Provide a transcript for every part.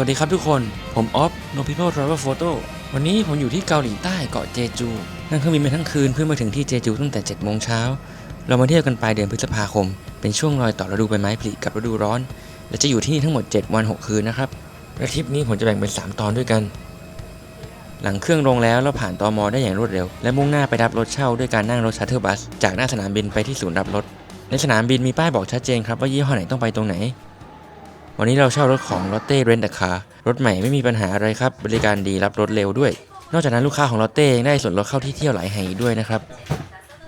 สวัสดีครับทุกคนผมออฟ No People Travel Photo วันนี้ผมอยู่ที่เกาหลีใต้เกาะเจจูนั่งเครื่องบินไปทั้งคืนเพื่อมาถึงที่เจจูตั้งแต่7 โมงเช้าเรามาเที่ยวกันปลายเดือนพฤษภาคมเป็นช่วงรอยต่อฤดูใบไม้ผลิกับฤดูร้อนและจะอยู่ที่นี่ทั้งหมด7 วัน 6 คืนนะครับและทริปนี้ผมจะแบ่งเป็น3 ตอนด้วยกันหลังเครื่องลงแล้วเราผ่านตม.ได้อย่างรวดเร็วและมุ่งหน้าไปรับรถเช่าด้วยการนั่งรถชัตเทิลบัสจากหน้าสนามบินไปที่ศูนย์รับรถในสนามบินมีป้ายบอกชัดเจนครับว่ายี่ห้อไหนต้องไปตรงไหนวันนี้เราเช่ารถของ Lotte Rent a Car รถใหม่ไม่มีปัญหาอะไรครับบริการดีรับรถเร็วด้วยนอกจากนั้นลูกค้าของ Lotte ยังได้ส่วนลดเข้าที่เที่ยวหลายแห่งอีกด้วยนะครับ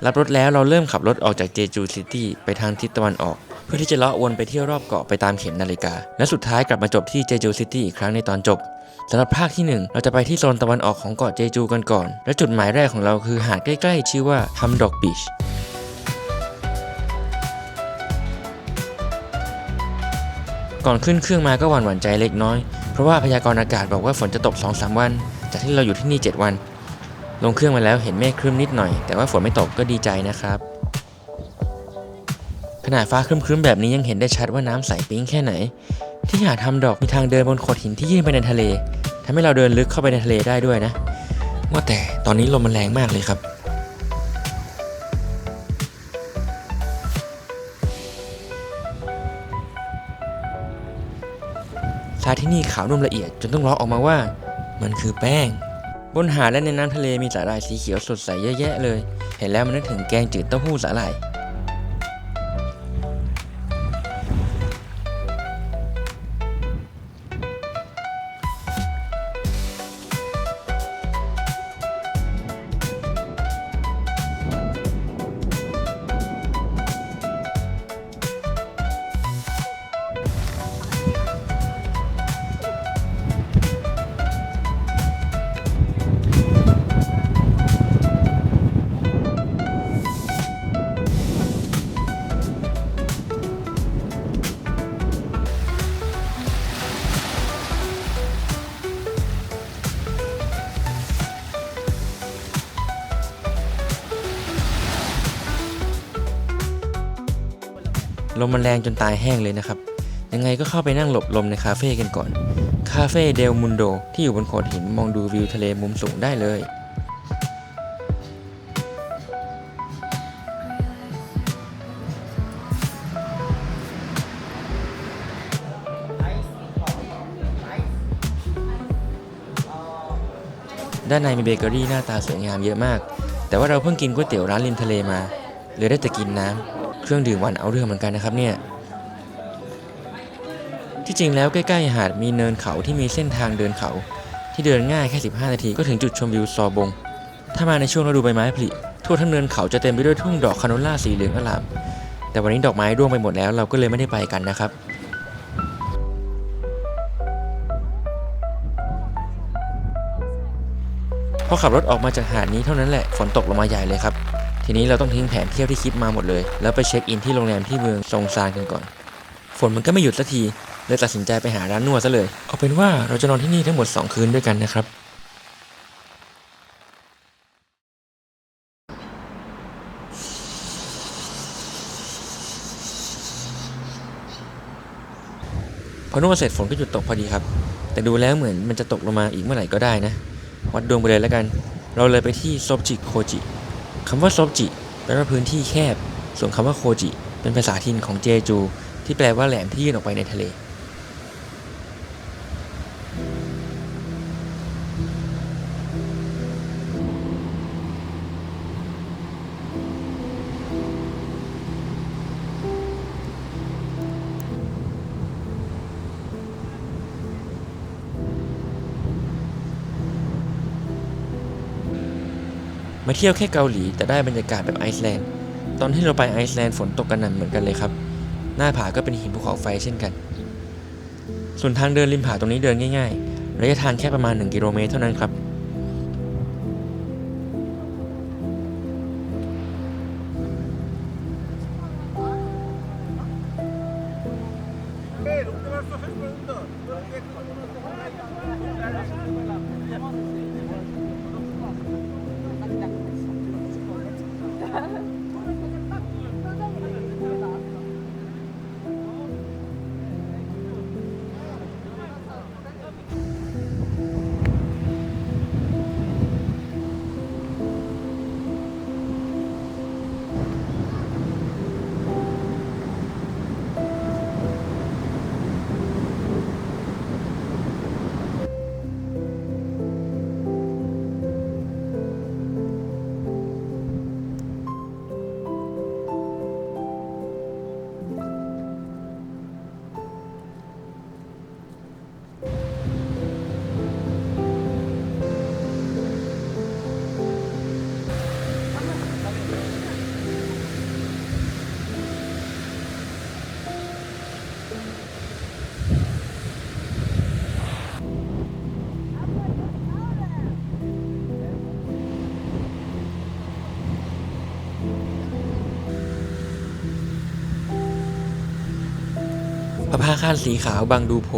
รับรถแล้วเราเริ่มขับรถออกจากเจจูซิตี้ไปทางทิศตะวันออกเพื่อที่จะเลาะวนไปเที่ยวรอบเกาะไปตามเข็มนาฬิกาและสุดท้ายกลับมาจบที่เจจูซิตี้อีกครั้งในตอนจบสำหรับภาคที่1เราจะไปที่โซนตะวันออกของเกาะเจจูกันก่อนและจุดหมายแรกของเราคือหาดใกล้ๆชื่อว่าฮัมดอกบีชก่อนขึ้นเครื่องมาก็หวั่นใจเล็กน้อยเพราะว่าพยากรณ์อากาศบอกว่าฝนจะตก 2-3 วันจากที่เราอยู่ที่นี่7 วันลงเครื่องมาแล้วเห็นเมฆครึ้มนิดหน่อยแต่ว่าฝนไม่ตกก็ดีใจนะครับขณะฟ้าครึ้มๆแบบนี้ยังเห็นได้ชัดว่าน้ำใสปิ๊งแค่ไหนที่หาดฮัมดอกมีทางเดินบนโขดหินที่ยื่นไปในทะเลทำให้เราเดินลึกเข้าไปในทะเลได้ด้วยนะว่าแต่ตอนนี้ลมมันแรงมากเลยครับทรายที่นี่ขาวนุ่มละเอียดจนต้องร้องออกมาว่ามันคือแป้งบนหาดและในน้ำทะเลมีสาหร่ายสีเขียวสดใสเยอะแยะเลยเห็นแล้วมันนึกถึงแกงจืดเต้าหู้สาหร่ายลมมันแรงจนตายแห้งเลยนะครับยังไงก็เข้าไปนั่งหลบลมในคาเฟ่กันก่อนคาเฟ่เดลมุนโดที่อยู่บนโขดหินมองดูวิวทะเลมุมสูงได้เลยด้านในมีเบเกอรี่หน้าตาสวยงามเยอะมากแต่ว่าเราเพิ่งกินก๋วยเตี๋ยวร้านริมทะเลมาเลยได้แต่กินน้ำเครื่องดื่มหวานเอาเรื่องเหมือนกันนะครับเนี่ยที่จริงแล้วใกล้ๆหาดมีเนินเขาที่มีเส้นทางเดินเขาที่เดินง่ายแค่15 นาทีก็ถึงจุดชมวิวซอบงถ้ามาในช่วงฤดูใบไม้ผลิทั่วทั้งเนินเขาจะเต็มไปด้วยทุ่งดอกคาโนล่าสีเหลืองอลามแต่วันนี้ดอกไม้ร่วงไปหมดแล้วเราก็เลยไม่ได้ไปกันนะครับพอขับรถออกมาจากหาดนี้เท่านั้นแหละฝนตกลงมาใหญ่เลยครับทีนี้เราต้องทิ้งแผนเที่ยวที่คิดมาหมดเลยแล้วไปเช็คอินที่โรงแรมที่เมืองซงซานกันก่อนฝนมันก็ไม่หยุดสักทีเลยตัดสินใจไปหาร้านนวดซะเลยเอาเป็นว่าเราจะนอนที่นี่ทั้งหมด2 คืนด้วยกันนะครับพอนวดเสร็จฝนก็หยุดตกพอดีครับแต่ดูแล้วเหมือนมันจะตกลงมาอีกเมื่อไหร่ก็ได้นะวัดดวงไปเลยแล้วกันเราเลยไปที่ซบจิโคจิคำว่าซบจิแปลว่าพื้นที่แคบส่วนคำว่าโคจิเป็นภาษาถิ่นของเจจูที่แปลว่าแหลมที่ยื่นออกไปในทะเลมาเที่ยวแค่เกาหลีแต่ได้บรรยากาศแบบไอซ์แลนด์ตอนที่เราไปไอซ์แลนด์ฝนตกกระหน่ำเหมือนกันเลยครับหน้าผาก็เป็นหินภูเขาไฟเช่นกันส่วนทางเดินริมผาตรงนี้เดินง่ายๆระยะทางแค่ประมาณ1 กิโลเมตรเท่านั้นครับ พระพาคารสีขาวบางดูโพ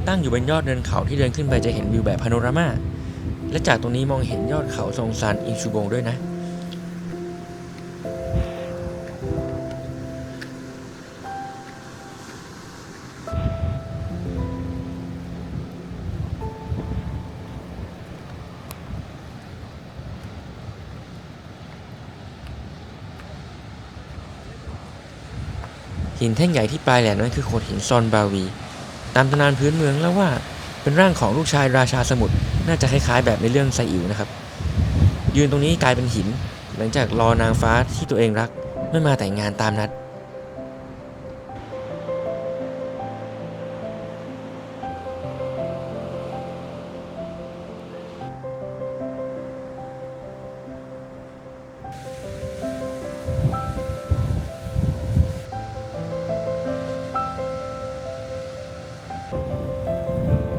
ตั้งอยู่บนยอดเนินเขาที่เดินขึ้นไปจะเห็นวิวแบบพาโนรามาและจากตรงนี้มองเห็นยอดเขาซงซานอิงชูบงด้วยนะหินแท่งใหญ่ที่ปลายแหลมนั้นคือโขดหินซอนบาวีตามตำนานพื้นเมืองแล้วว่าเป็นร่างของลูกชายราชาสมุทรน่าจะคล้ายๆแบบในเรื่องไซอิ๋วนะครับยืนตรงนี้กลายเป็นหินหลังจากรอนางฟ้าที่ตัวเองรักไม่มาแต่งงานตามนัด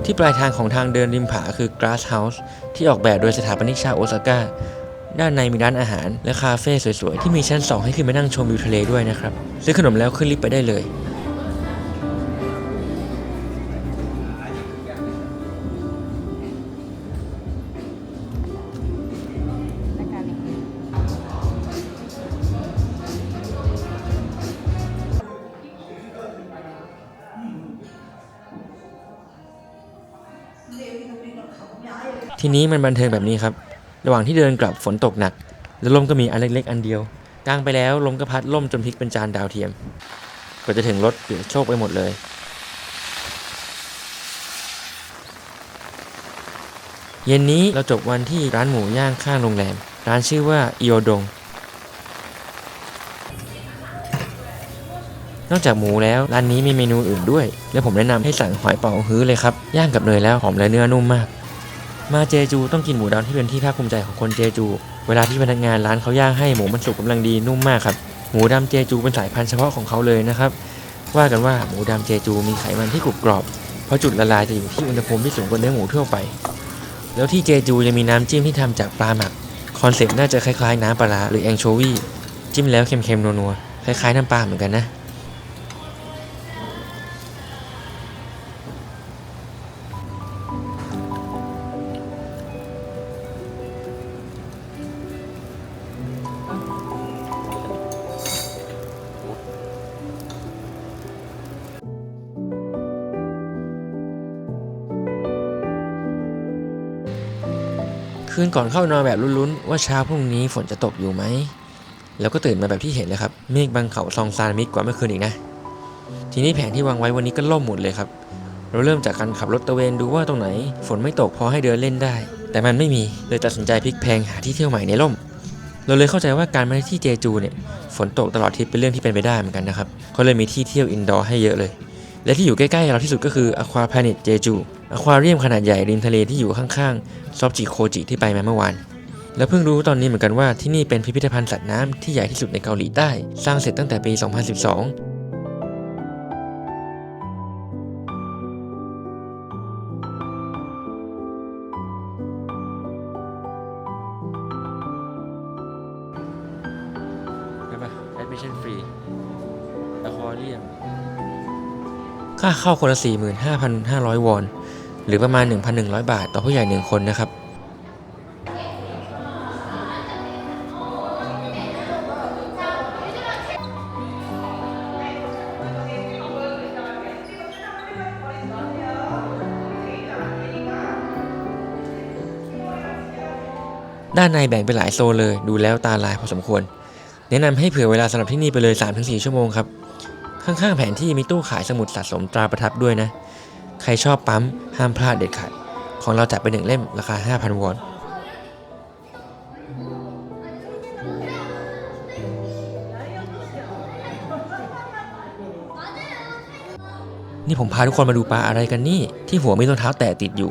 ที่ปลายทางของทางเดินริมผาคือ Glass House ที่ออกแบบโดยสถาปนิกชาวโอซาก้าด้านในมีร้านอาหารและคาเฟ่สวยๆที่มีชั้น2ให้ขึ้นไปนั่งชมวิวทะเลด้วยนะครับซื้อขนมแล้วขึ้นลิฟต์ไปได้เลยทีนี้มันบันเทิงแบบนี้ครับระหว่างที่เดินกลับฝนตกหนักแล้วลมก็มีอันเล็กๆอันเดียวกางไปแล้วลมก็พัดล่มจนพลิกเป็นจานดาวเทียมกว่าจะถึงรถเปียกโชกไปหมดเลยเย็นนี้เราจบวันที่ร้านหมูย่างข้างโรงแรมร้านชื่อว่าอิโอดงนอกจากหมูแล้วร้านนี้มีเมนูอื่นด้วยและผมแนะนำให้สั่งหอยเป๋าฮื้อเลยครับย่างกับเนยแล้วหอมและเนื้อนุ่มมากมาเจจูต้องกินหมูดำที่เป็นที่ภาคภูมิใจของคนเจจูเวลาที่พนักงานร้านเขาย่างให้หมูมันสุกกำลังดีนุ่มมากครับหมูดำเจจูเป็นสายพันธุ์เฉพาะของเขาเลยนะครับว่ากันว่าหมูดำเจจูมีไขมันที่กรุบกรอบเพราะจุดละลายจะอยู่ที่อุณหภูมิที่สูงกว่าเนื้อหมูทั่วไปแล้วที่เจจูยังมีน้ำจิ้มที่ทำจากปลาหมักคอนเซ็ปต์น่าจะคล้ายๆน้ำปลาหรือแองโชวีจิ้มแล้วเค็มๆนัวๆคล้ายๆน้ำปลาเหมือนกันนะคืนก่อนเข้านอนแบบลุ้นๆว่าเช้าพรุ่งนี้ฝนจะตกอยู่ไหมแล้วก็ตื่นมาแบบที่เห็นเลยครับเมฆบังเขาซองซานมิดกว่าเมื่อคืนอีกนะทีนี้แผนที่วางไว้วันนี้ก็ล่มหมดเลยครับเราเริ่มจากการขับรถตระเวนดูว่าตรงไหนฝนไม่ตกพอให้เดินเล่นได้แต่มันไม่มีเลยตัดสินใจพลิกแพลงหาที่เที่ยวใหม่ในร่มเราเลยเข้าใจว่าการมาที่เจจูเนี่ยฝนตกตลอดทริปเป็นเรื่องที่เป็นไปได้เหมือนกันนะครับก็เลยมีที่เที่ยวอินดอร์ให้เยอะเลยและที่อยู่ใกล้ๆเราที่สุดก็คือ Aqua Planet เจจูอควาเรียมขนาดใหญ่ริมทะเลที่อยู่ข้างๆซอบจิโคจิที่ไปมาเมื่อวานแล้วเพิ่งรู้ตอนนี้เหมือนกันว่าที่นี่เป็นพิพิธภัณฑ์สัตว์น้ำที่ใหญ่ที่สุดในเกาหลีใต้สร้างเสร็จตั้งแต่ปี 2012ใช่ปะ Admission Free Aquarium ค่าเข้าคนละ 45,500 วอนหรือประมาณ 1,100 บาทต่อผู้ใหญ่1คนนะครับด้านในแบ่งเป็นหลายโซนเลยดูแล้วตาลายพอสมควรแนะนำให้เผื่อเวลาสำหรับที่นี่ไปเลย 3-4 ชั่วโมงครับข้างๆแผนที่มีตู้ขายสมุดสะสมตราประทับด้วยนะใครชอบปั๊มห้ามพลาดเด็ดขาดของเราจัดไป1เล่มราคา 5,000 วอนนี่ผมพาทุกคนมาดูปลาอะไรกันนี่ที่หัวมีรองเท้าแตะติดอยู่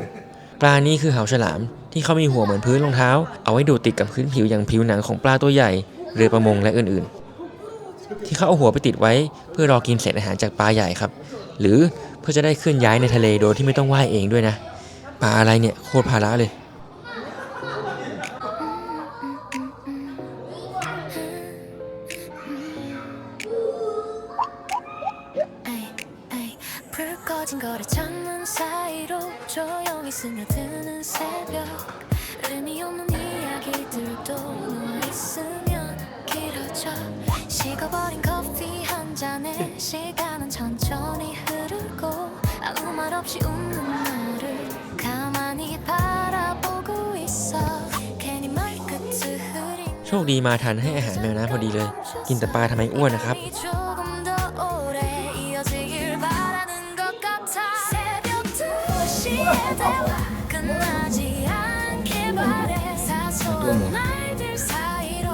ปลานี้คือเหาฉลามที่เขามีหัวเหมือนพื้นรองเท้าเอาไว้ดูดติดกับพื้นผิวอย่างผิวหนังของปลาตัวใหญ่เรือประมงและอื่นๆที่เขาเอาหัวไปติดไว้เพื่อรอกินเศษอาหารจากปลาใหญ่ครับหรือเพื่อจะได้เคลื่อนย้ายในทะเลโดยที่ไม่ต้องว่ายเองด้วยนะปลาอะไรเนี่ยโคตรภาระเลย 꺼진 거래 찾는 사이로 조용히 스며드는 새벽 의미 없는 이야기들도 누워있으면 길어져 식어버린 커피 한 잔에 시간은 천천히 흐르고 아무 말 없이 웃는 너를 가만히 바라보고 있어 괜히 말끝을 흐린 โชคดีมาทันให้อาหารแมวน้ำพอดีเลย กินแต่ปลาทำไมอ้วนนะครับ 조금 더 오래 이어지길 바라는 것 같아 새벽 2시에 대화 끝나지 않길 바래 사소한 말들 사이로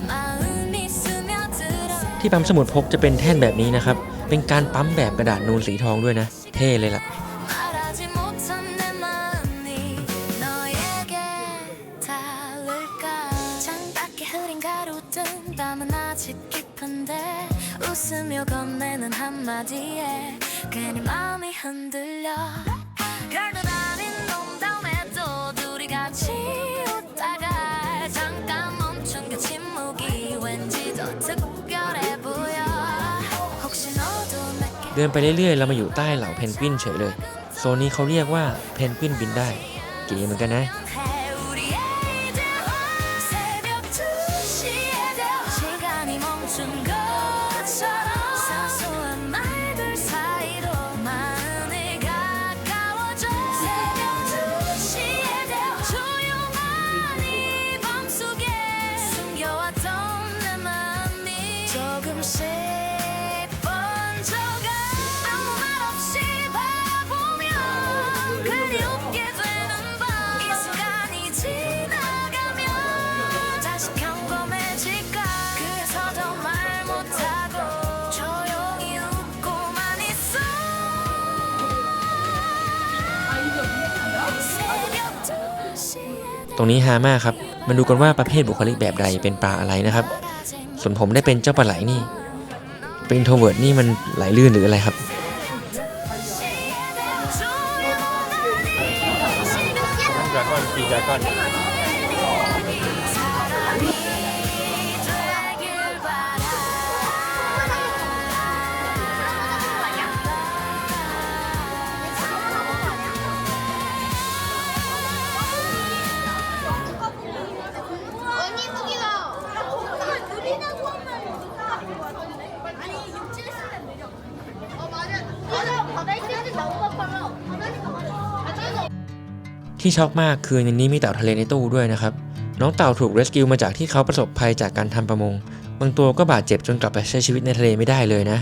마음이 스며들어 ที่ปั๊มสมุดพกจะเป็นแท่นแบบนี้นะครับ เป็นการปั๊มแบบกระดาษนูนสีทองด้วยนะ เท่เลยล่ะ 말하지 못한 내 마음이 너에게 닿을까 창밖에 흐린 가로등 밤은 아직 깊은데 웃으며 건네는 한마디에 괜히 마음이 흔들려 별것 아닌 농담에도 둘이 같이 웃다가 잠깐 멈춘 그 침묵이 왠지 더 특별해 보여 혹시 너도 내게 เดินไปเรื่อยๆเรามาอยู่ใต้เหล่าเพนกวินเฉยเลย โซนนี้เขาเรียกว่าเพนกวินบินได้ เก๋เหมือนกันนะ 우리의 대화 새벽 2시에 대화 시간이 멈춘 것처럼 사소한 말들 사이로 마음이 가까워져 새벽 2시에 대화 조용한 이 밤속에 숨겨왔던 내 마음이 조금씩 번져가 아무 말 없이 바라보면 괜히 웃게 되는 밤 이 순간이 지나가면 다시 평범해질까 그래서 더 말 못하고 조용히 웃고만 있어 새벽 2시에 ตรงนี้ฮามากครับ มาดูกันว่าประเภทบุคลิกแบบใดเป็นปลาอะไรนะครับ ส่วนผมได้เป็นเจ้าปลาไหลนี่ เป็นโทเวิร์ดนี่มันไหลลื่นหรืออะไรครับ 언니 무기가 우리는 아니 육지에 쓰면 되죠. 맞아. 바다에 쓸 때 나온 것처럼 바다에서 ที่ช็อกมากคือในนี้มีเต่าทะเลในตู้ด้วยนะครับ น้องเต่าถูกเรสคิวมาจากที่เขาประสบภัยจากการทำประมง บางตัวก็บาดเจ็บจนกลับไปใช้ชีวิตในทะเลไม่ได้เลยนะ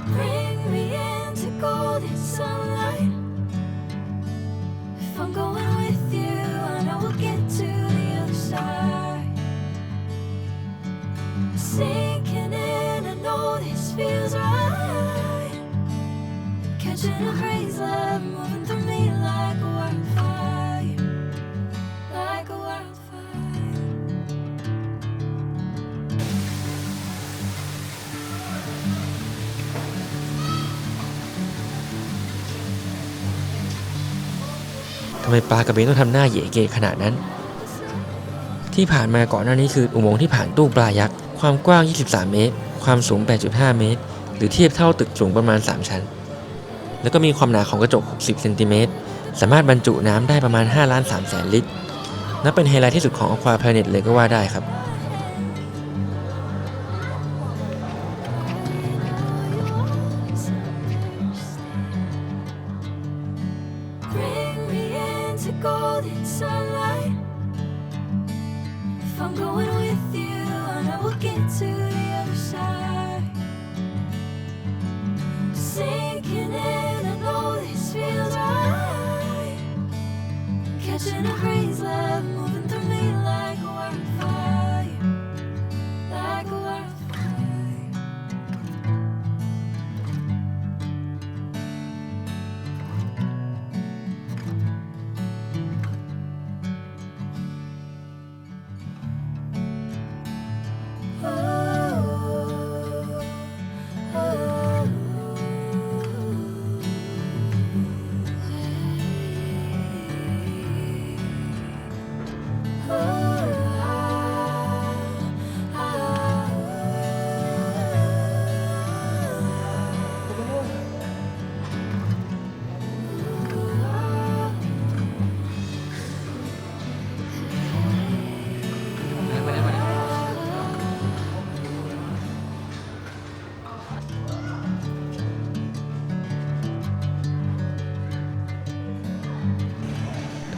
Bring me into golden sunlight. If I'm going with you, I know we'll get to the other side. Sinking in, I know this feels right. Catching a breeze, love moving through me like a wildfire, like a wildfire. ทำไมปลากระเบนต้องทำหน้าเหย่เกขนาดนั้น ที่ผ่านมาก่อนหน้านี้คืออุโมงค์ที่ผ่านตู้ปลายักษ์ ความกว้าง 23 เมตร ความสูง 8.5 เมตร หรือเทียบเท่าตึกสูงประมาณ 3 ชั้น แล้วก็มีความหนาของกระจก 60 เซนติเมตร สามารถบรรจุน้ำได้ประมาณ 5,300,000 ลิตร นับเป็นไฮไลท์ที่สุดของ Aqua Planet เลยก็ว่าได้ครับ Bring me into golden sunlight. If I'm going with you, I know we'll get to the other side. Sinking in, I know this feels right. Catching a breeze, love moving through me like a wildfire, like a wildfire. เ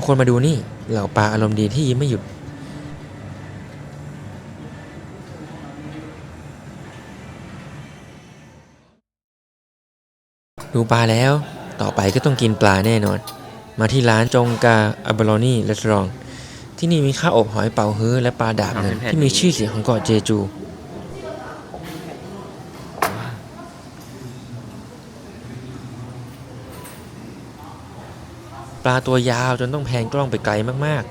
ทุกคนมาดูนี่เหล่าปลาอารมณ์ดีที่ยิ้มไม่หยุดดูปลาแล้วต่อไปก็ต้องกินปลาแน่นอนมาที่ร้านจงกาอับบารอนี่รีสอร์ทที่นี่มีข้าวอบหอยเป๋าฮื้อและปลาดาบเงินที่มีชื่อเสียงของเกาะเจจูปลาตัวยาวจนต้องแพนกล้องไปไกลมากๆ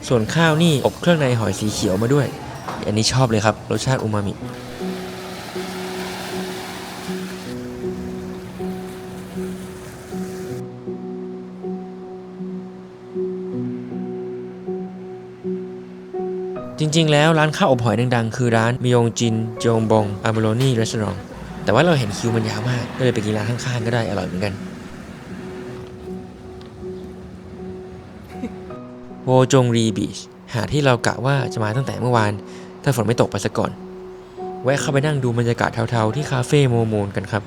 ส่วนข้าวนี่อบเครื่องในหอยสีเขียวมาด้วยอันนี้ชอบเลยครับรสชาติอูมามิจริงๆแล้วร้านข้าวอบหอยดังๆคือร้านมิยงจินจงบงอาบารอนี่รีสอร์ทแต่ว่าเราเห็นคิวมันยาวมากก็เลยไปกินร้านข้างๆก็ได้อร่อยเหมือนกันโวจงรีบีชหาดที่เรากะว่าจะมาตั้งแต่เมื่อวานถ้าฝนไม่ตกไปซะก่อนแวะเข้าไปนั่งดูบรรยากาศเทาๆที่คาเฟ่โมโมนกันครับ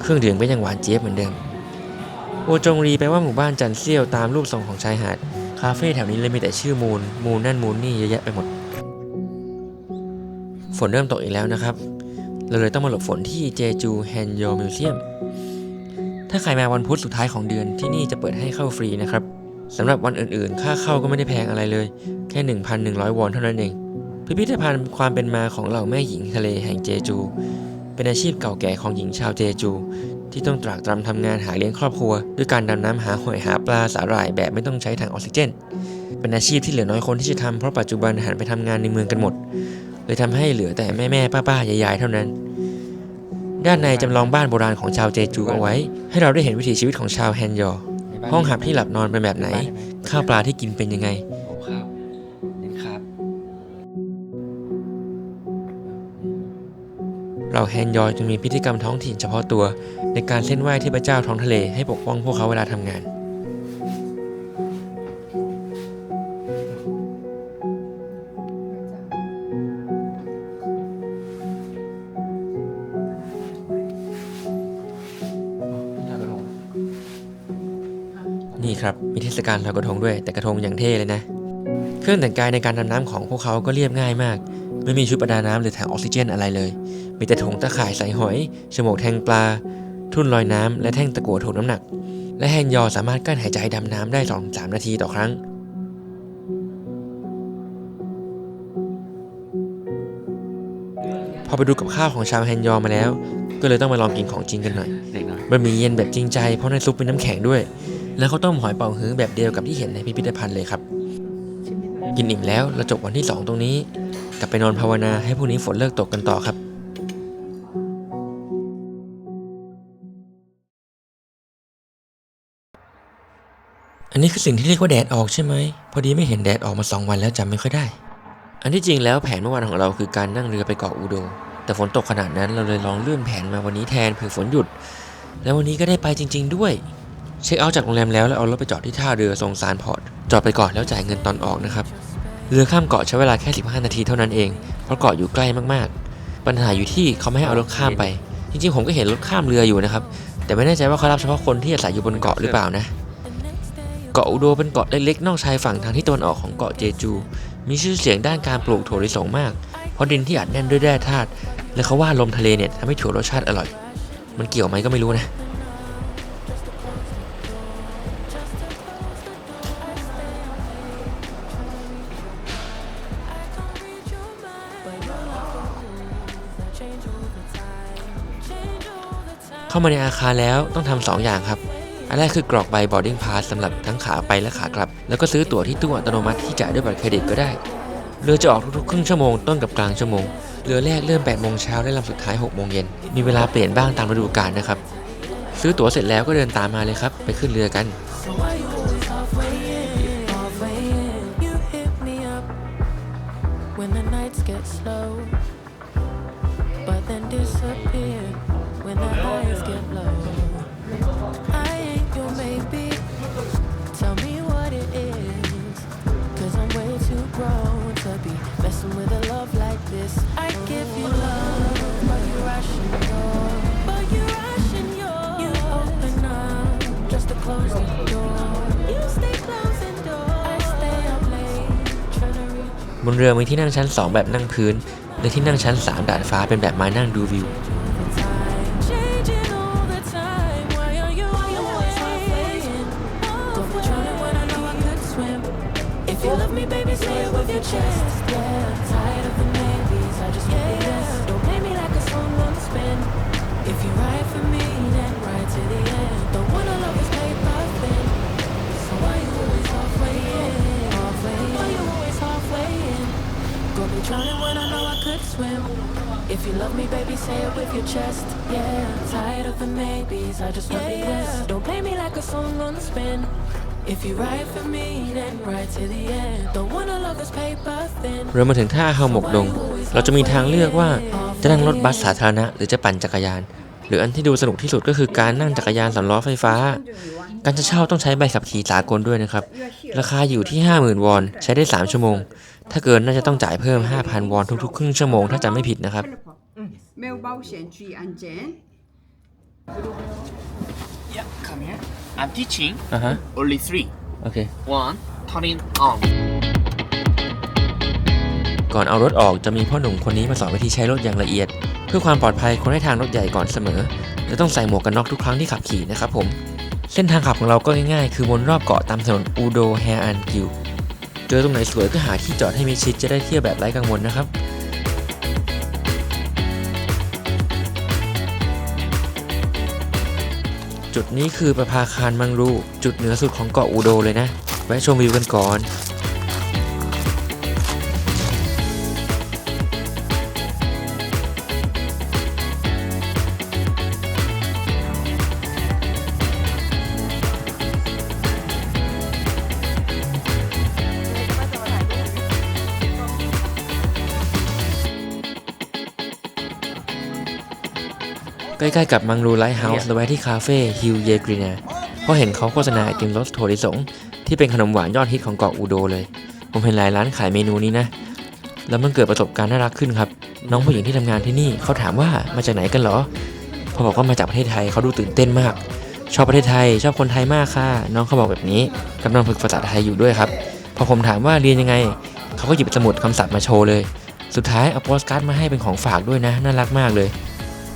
เครื่องดื่มก็ยังหวานเจี๊ยบเหมือนเดิมโวจงรีแปลว่าหมู่บ้านจันเซี่ยวตามรูปทรงของชายหาดคาเฟ่แถวนี้เลยมีแต่ชื่อมูนนั่นมูนนี่เยอะแยะไปหมดฝนเริ่มตกอีกแล้วนะครับเราเลยต้องมาหลบฝนที่เจจูแฮนโยมิวเซียมถ้าใครมาวันพุธสุดท้ายของเดือนที่นี่จะเปิดให้เข้าฟรีนะครับสำหรับวันอื่นๆค่าเข้าก็ไม่ได้แพงอะไรเลยแค่ 1,100 วอนเท่านั้นเองพิพิธภัณฑ์ความเป็นมาของเหล่าแม่หญิงทะเลแห่งเจจูเป็นอาชีพเก่าแก่ของหญิงชาวเจจูที่ต้องตรากตรำทำงานหาเลี้ยงครอบครัวด้วยการดำน้ำหาหอยหาปลาสาหร่ายแบบไม่ต้องใช้ถังออกซิเจนเป็นอาชีพที่เหลือน้อยคนที่จะทำเพราะปัจจุบันหันไปทำงานในเมืองกันหมดเลยทำให้เหลือแต่แม่ป้ายายๆเท่านั้นด้านในจำลองบ้านโบราณของชาวเจจูเอาไว้ให้เราได้เห็นวิถีชีวิตของชาวแฮนยอห้องหับที่หลับนอนเป็นแบบไหนข้าวปลาที่กินเป็นยังไงเราแฮนยอจึงมีพิธีกรรมท้องถิ่นเฉพาะตัวในการเส้นไหว้เทพเจ้าท้องทะเลให้ปกป้องพวกเขาเวลาทำงานนี่ครับมีเทศกาลลอยกระทงด้วยแต่กระทงอย่างเท่เลยนะเครื่องแต่งกายในการดำน้ำของพวกเขาก็เรียบง่ายมากไม่มีชุดประดาน้ำหรือถังออกซิเจนอะไรเลยมีแต่ถุงตะข่ายใส่หอยฉมวกแทงปลาทุ่นลอยน้ำและแท่งตะกั่วถ่วงน้ำหนักและแฮนยอสามารถกั้นหายใจดำน้ำได้ 2-3 นาทีต่อครั้งพอไปดูกับข้าวของชาวแฮนยอมาแล้วก็เลยต้องมาลองกินของจริงกันหน่อยบะหมี่เย็นแบบจริงใจเพราะในซุปเป็นน้ำแข็งด้วยแล้วเขาต้มหอยเป๋าฮื้อแบบเดียวกับที่เห็นในพิพิธภัณฑ์เลยครับกินอิ่มแล้วเราจบวันที่2ตรงนี้กลับไปนอนภาวนาให้พรุ่งนี้ฝนเลิกตกกันต่อครับอันนี้คือสิ่งที่เรียกว่าแดดออกใช่ไหมพอดีไม่เห็นแดดออกมา2 วันแล้วจำไม่ค่อยได้อันที่จริงแล้วแผนเมื่อวานของเราคือการนั่งเรือไปเกาะอูโดแต่ฝนตกขนาดนั้นเราเลยลองเลื่อนแผนมาวันนี้แทนเผื่อฝนหยุดแล้ววันนี้ก็ได้ไปจริงๆด้วยเช็คเอาท์จากโรงแรมแล้วเอารถไปจอดที่ท่าเรือทรงซานพอร์ตจอดไปก่อนแล้วจ่ายเงินตอนออกนะครับเรือข้ามเกาะใช้เวลาแค่15 นาทีเท่านั้นเองเพราะเกาะอยู่ใกล้มากๆปัญหาอยู่ที่เขาไม่ให้เอารถข้ามไปจริงๆผมก็เห็นรถข้ามเรืออยู่นะครับแต่ไม่แน่ใจว่าเขารับเฉพาะคนที่อาศัยอยู่บนเกาะหรือเปล่านะเกาะอูโดเป็นเกาะเล็กๆนอกชายฝั่งทางที่ตะวันออกของเกาะเจจูมีชื่อเสียงด้านการปลูกถั่วลิสงมากเพราะดินที่อัดแน่นด้วยแร่ธาตุและเขาว่าลมทะเลเนี่ยทำให้ถั่วรสชาติอร่อยมันเกี่ยวไหมก็ไม่รู้นะเข้ามาในอาคารแล้วต้องทำ2 อย่างครับอันแรกคือกรอกใบ boarding pass สำหรับทั้งขาไปและขากลับแล้วก็ซื้อตั๋วที่ตู้อัตโนมัติที่จ่ายด้วยบัตรเครดิตก็ได้เรือจะออกทุกๆครึ่งชั่วโมงต้นกับกลางชั่วโมงเรือแรกเริ่ม 8 โมงเช้าและลำสุดท้าย 6 โมงเย็นมีเวลาเปลี่ยนบ้างตามฤดูกาลนะครับซื้อตั๋วเสร็จแล้วก็เดินตามมาเลยครับไปขึ้นเรือกันMessing with a love like this, I give you love, but you rush and go, but you บนเรือมีที่นั่งชั้น2แบบนั่งพื้นและที่นั่งชั้น3ดาดฟ้าเป็นแบบไม้นั่งดูวิวIf you love me, baby, say it with your chest. Yeah, I'm tired of the maybes. I just want the yes. Don't play me like a song on spin. If you ride for me, then ride to the end. Don't wanna love this paper thin. เรามาถึงท่าเฮาหมกดงเราจะมีทางเลือกว่าจะนั่งรถบัสสาธารณะหรือจะปั่นจักรยานหรืออันที่ดูสนุกที่สุดก็คือการนั่งจักรยาน3ล้อไฟฟ้าการจะเช่าต้องใช้ใบขับขี่สากลด้วยนะครับราคาอยู่ที่ 50,000 วอนใช้ได้3ชั่วโมงถ้าเกินน่าจะต้องจ่ายเพิ่ม 5,000 วอนทุกๆครึ่งชั่วโมงถ้าจำไม่ผิดนะครับ没有保险注意安全。Yeah, come here. I'm teaching. Only 3. Okay. 1. Turning on. ก่อนเอารถออกจะมีพ่อหนุ่มคนนี้มาสอนวิธีใช้รถอย่างละเอียดเพื่อความปลอดภัยควรให้ทางรถใหญ่ก่อนเสมอและต้องใส่หมวกกันน็อกทุกครั้งที่ขับขี่นะครับผมเส้นทางขับของเราก็ง่ายๆคือวนรอบเกาะตามถนนอูโดแฮอันกิวเจอตรงไหนสวยก็หาที่จอดให้มิดชิดจะได้เที่ยวแบบไร้กังวลนะครับจุดนี้คือประภาคารมังรูจุดเหนือสุดของเกาะอูโดเลยนะแวะชมวิวกันก่อนใกล้ๆกับมังรูไลท์เฮาส์เราแวะที่คาเฟ่ฮิลเยกรีนาเพราะเห็นเขาโฆษณาไอติมรสถั่วลิสงที่เป็นขนมหวานยอดฮิตของเกาะอูโดเลยผมเห็นหลายร้านขายเมนูนี้นะแล้วมันเกิดประสบการณ์น่ารักขึ้นครับน้องผู้หญิงที่ทำงานที่นี่เขาถามว่ามาจากไหนกันเหรอพอบอกว่ามาจากประเทศไทยเขาดูตื่นเต้นมากชอบประเทศไทยชอบคนไทยมากค่ะน้องเขาบอกแบบนี้กำลังฝึกภาษาไทยอยู่ด้วยครับพอผมถามว่าเรียนยังไงเขาก็หยิบสมุดคำศัพท์มาโชว์เลยสุดท้ายเอาโปสการ์ดมาให้เป็นของฝากด้วยนะน่ารักมากเลย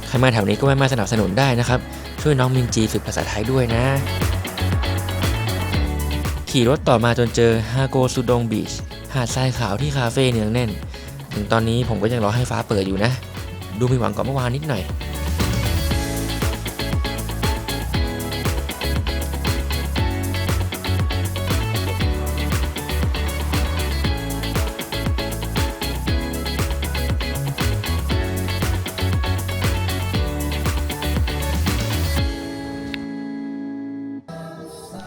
ใครมาแถวนี้ก็แวะมาสนับสนุนได้นะครับช่วยน้องมินจีฝึกภาษาไทยด้วยนะขี่รถต่อมาจนเจอฮาโกซุดงบีชหาดทรายขาวที่คาเฟ่เนืองแน่นถึงตอนนี้ผมก็ยังรอให้ฟ้าเปิดอยู่นะดูมีหวังกว่าเมื่อวานนิดหน่อย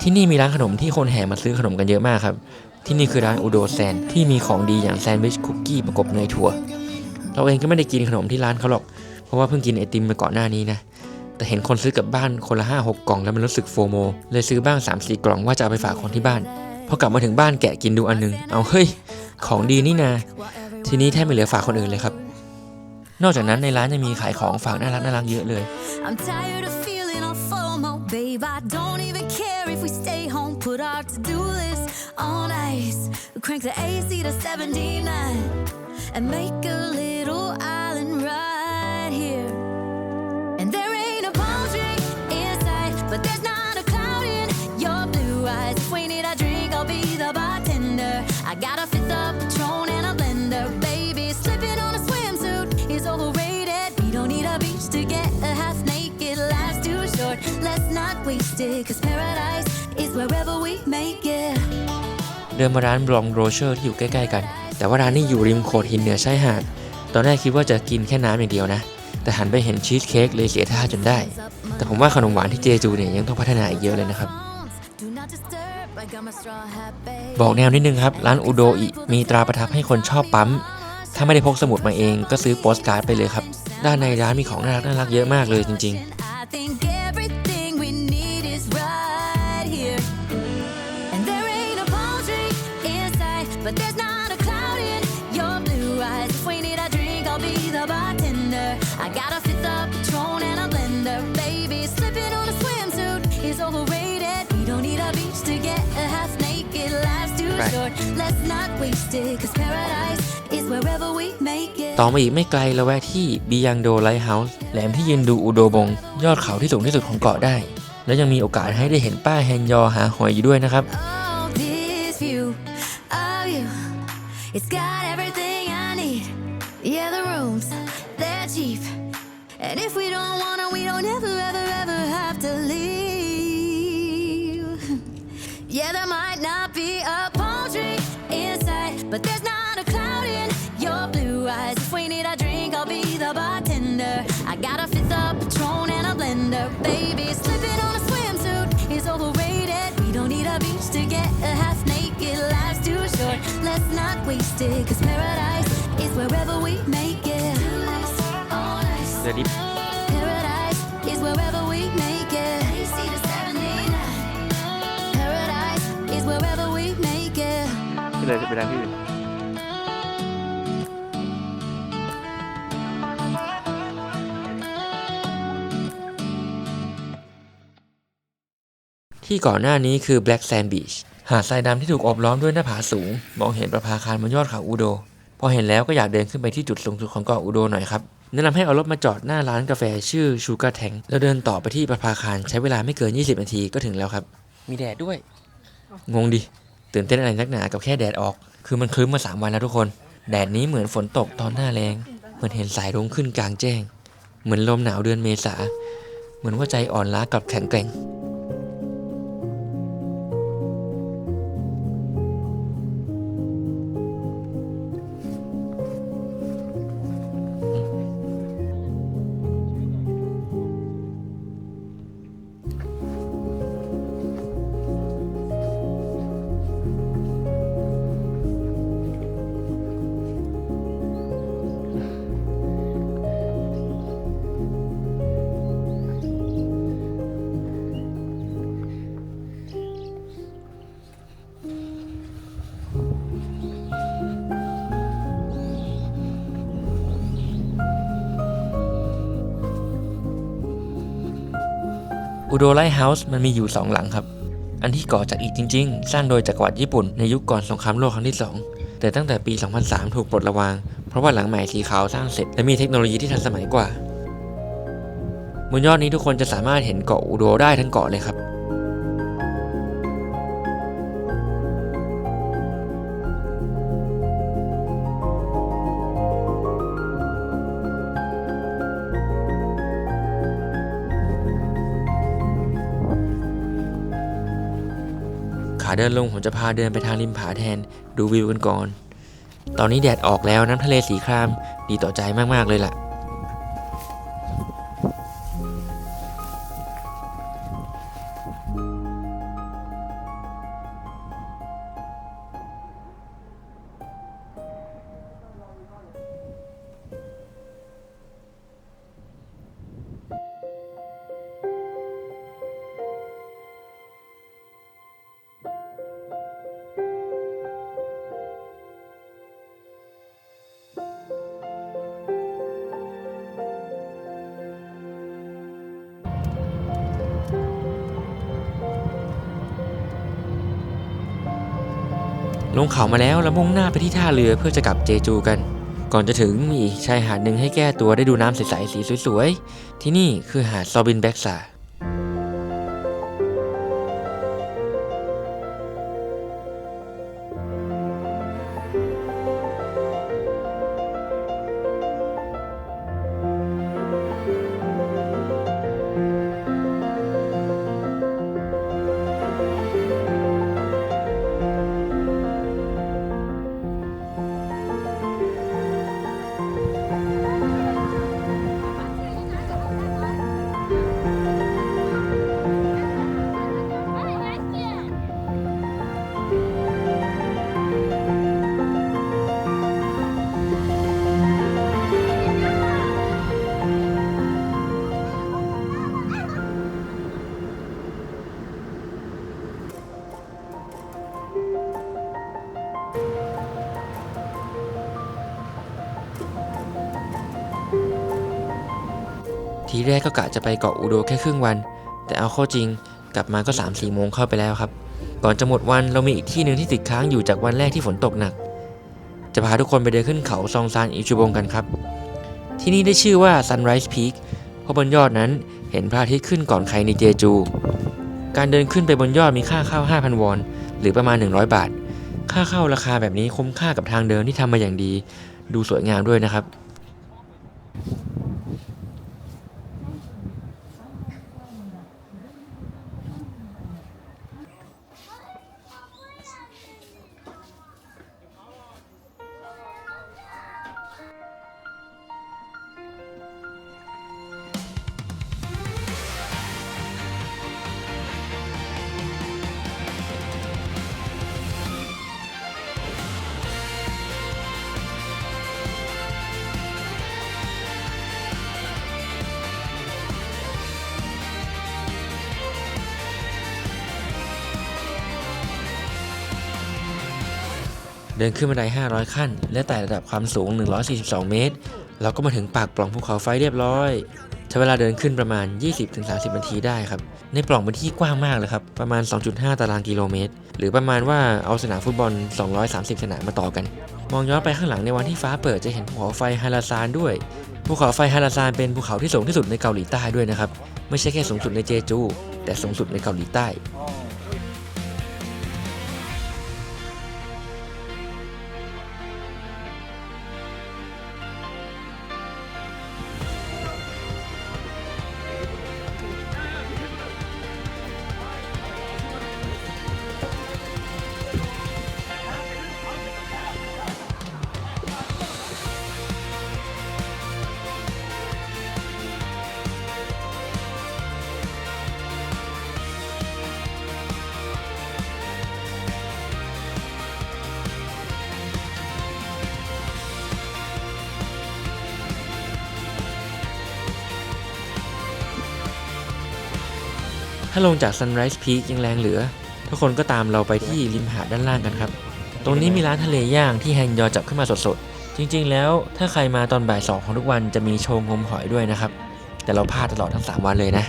ที่นี่มีร้านขนมที่คนแห่มาซื้อขนมกันเยอะมากครับที่นี่คือร้านอูโดแซนที่มีของดีอย่างแซนด์วิชคุกกี้ประกบเนยถั่วเราเองก็ไม่ได้กินขนมที่ร้านเขาหรอกเพราะว่าเพิ่งกินไอติมไปก่อนหน้านี้นะแต่เห็นคนซื้อกลับบ้านคนละ 5-6 กล่องแล้วมันรู้สึกโฟโมเลยซื้อบ้าง 3-4 กล่องว่าจะเอาไปฝากคนที่บ้านพอกลับมาถึงบ้านแกะกินดูอันนึงเอาเฮ้ยของดีนี่นาทีนี้แทบไม่เหลือฝากคนอื่นเลยครับนอกจากนั้นในร้านยังมีขายของฝากน่ารักเยอะเลยBabe, I don't even care if we stay home, put our to-do list on ice. We crank the AC to 79 and make a little island right here. And there ain't a palm tree in sight, but there's not a cloud in your blue eyes. If we need a drink, I'll be the bartender. I got a fifth of Patron and a blender. Baby, slipping on a swimsuit is overrated. We don't need a beach to get a half-naked. Life's too short, let's not waste it, 'cause paradise is wherever we make it. เดินมาร้านบลองโรเชอร์ที่อยู่ใกล้ๆกันแต่ว่าร้านนี้อยู่ริมโขดหินเหนือชายหาดตอนแรกคิดว่าจะกินแค่น้ำอย่างเดียวนะแต่หันไปเห็นชีสเค้กเลยเสียท่าจนได้แต่ผมว่าขนมหวานที่เจจูเนี่ยยังต้องพัฒนาอีกเยอะเลยนะครับบอกแนวนิดนึงครับร้านอุโดอิมีตราประทับให้คนชอบปั๊มถ้าไม่ได้พกสมุดมาเองก็ซื้อโปสการ์ดไปเลยครับด้านในร้านมีของน่ารักเยอะมากเลยจริงๆBut there's not a cloud in your blue eyes. If we need a drink, I'll be the bartender. I got a fifth of Patron and a blender. Baby, slipping on a swimsuit is overrated. We don't need a beach to get a half naked. Life's too short. Let's not wasted, 'cause paradise is wherever we make it. ต่อมาอีกไม่ไกลเราแวะที่บิยังโดไลท์เฮาส์แหลมที่ยืนดูอุโดบงยอดเขาที่สูงที่สุดของเกาะได้ และยังมีโอกาสให้ได้เห็นป้ายแฮนยอหาหอยอยู่ด้วยนะครับ Oh, this view of you, it's got everything I need. Yeah, the rooms, they're cheap. And if we don't wanna, we don't ever, ever, ever have to leave. Yeah, there might not be a palm tree inside, but there's not a cloud in your blue eyes. If we need a drink, I'll be the bartender. I got a fifth of Patron and a blender. Baby, slipping on a swimsuit is overrated. We don't need a beach to get a half naked. Life's too short, let's not waste it. 'Cause paradise is wherever we make it. Oh, nice. เดี๋ยวดิ Paradise is wherever we make it. Paradise is wherever we make it. ที่เลยไปทางที่อื่นที่ก่อนหน้านี้คือ Black Sand Beach หาดทรายดำที่ถูกโอบล้อมด้วยหน้าผาสูง มองเห็นประภาคารบนยอดเขาอุโด พอเห็นแล้วก็อยากเดินขึ้นไปที่จุดสูงสุดของเกาะอุโดหน่อยครับ แนะนำให้เอารถมาจอดหน้าร้านกาแฟชื่อ Sugar Tank แล้วเดินต่อไปที่ประภาคารใช้เวลาไม่เกิน20นาทีก็ถึงแล้วครับมีแดดด้วยงงดิตื่นเต้นอะไรนักหนากับแค่แดดออกคือมันครึ้มมา3วันแล้วทุกคนแดดนี้เหมือนฝนตกตอนหน้าแล้งเหมือนเห็นสายรุ้งขึ้นกลางแจ้งเหมือนลมหนาวเดือนเมษาเหมือนว่าใจอ่อนล้ากับแข็งแกร่งอุโดไลท์เฮาส์มันมีอยู่2หลังครับอันที่ก่อจากอิฐจริงๆสร้างโดยจักรวรรดิญี่ปุ่นในยุคก่อนสงครามโลกครั้งที่2แต่ตั้งแต่ปี 2003 ถูกปลดระวางเพราะว่าหลังใหม่สีขาวสร้างเสร็จและมีเทคโนโลยีที่ทันสมัยกว่าบนยอดนี้ทุกคนจะสามารถเห็นเกาะอุโดได้ทั้งเกาะเลยครับขาเดินลงผมจะพาเดินไปทางริมผาแทนดูวิวกันก่อนตอนนี้แดดออกแล้วน้ำทะเลสีครามดีต่อใจมากๆเลยล่ะลงเขามาแล้วแล้วมุ่งหน้าไปที่ท่าเรือเพื่อจะกลับเจจูกันก่อนจะถึงมีอีกชายหาดหนึ่งให้แก้ตัวได้ดูน้ำใสๆสีสวยๆที่นี่คือหาดซอบินแบ็กซาทีแรกก็กะจะไปเกาะอุโดแค่ครึ่งวันแต่เอาเข้าจริงกลับมาก็ 3-4 โมงเข้าไปแล้วครับก่อนจะหมดวันเรามีอีกที่หนึ่งที่ติดค้างอยู่จากวันแรกที่ฝนตกหนัก จะพาทุกคนไปเดินขึ้นเขาซองซานอิจูบงกันครับที่นี่ได้ชื่อว่า Sunrise Peak เพราะบนยอดนั้นเห็นพระอาทิตย์ขึ้นก่อนใครในเจจูการเดินขึ้นไปบนยอดมีค่าเข้า 5,000 วอนหรือประมาณ100 บาทค่าเข้าราคาแบบนี้คุ้มค่ากับทางเดินที่ทำมาอย่างดีดูสวยงามด้วยนะครับเดินขึ้นบันได500 ขั้นและไต่ระดับความสูง142 เมตรเราก็มาถึงปากปล่องภูเขาไฟเรียบร้อยใช้เวลาเดินขึ้นประมาณ 20-30 นาทีได้ครับในปล่องเป็นที่กว้างมากเลยครับประมาณ 2.5 ตารางกิโลเมตรหรือประมาณว่าเอาสนามฟุตบอล230 สนามมาต่อกันมองย้อนไปข้างหลังในวันที่ฟ้าเปิดจะเห็นภูเขาไฟฮาราซานด้วยภูเขาไฟฮาราซานเป็นภูเขาที่สูงที่สุดในเกาหลีใต้ด้วยนะครับไม่ใช่แค่สูงสุดในเจจูแต่สูงสุดในเกาหลีใต้ถ้าลงจาก Sunrise Peak ยังแรงเหลือทุกคนก็ตามเราไปที่ริมหาดด้านล่างกันครับตรงนี้มีร้านทะเลย่างที่แฮนยอจับขึ้นมาสดๆจริงๆแล้วถ้าใครมาตอนบ่าย 2ของทุกวันจะมีโชว์งมหอยด้วยนะครับแต่เราพลาดตลอดทั้ง3 วันเลยนะ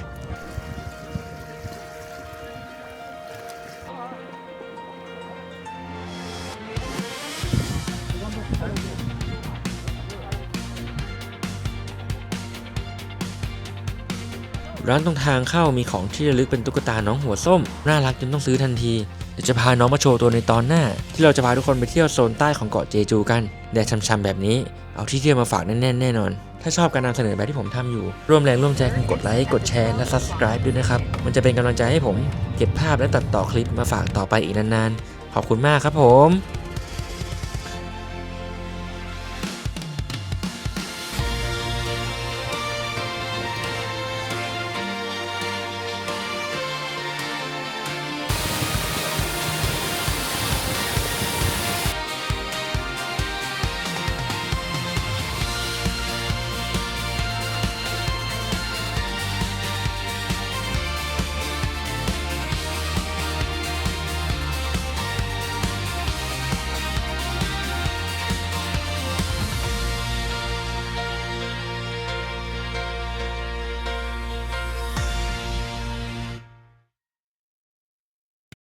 ร้านตรงทางเข้ามีของที่ระลึกเป็นตุ๊กตาน้องหัวส้มน่ารักจนต้องซื้อทันทีเดี๋ยวจะพาน้องมาโชว์ตัวในตอนหน้าที่เราจะพาทุกคนไปเที่ยวโซนใต้ของเกาะเจจูกันแดดช่ำๆแบบนี้เอาที่เที่ยวมาฝากแน่นๆแน่นอนถ้าชอบการนำเสนอแบบที่ผมทำอยู่ร่วมแรงร่วมใจกันกดไลค์กดแชร์และ Subscribe ด้วยนะครับมันจะเป็นกำลังใจให้ผมเก็บภาพและตัดต่อคลิปมาฝากต่อไปอีกนานๆขอบคุณมากครับผม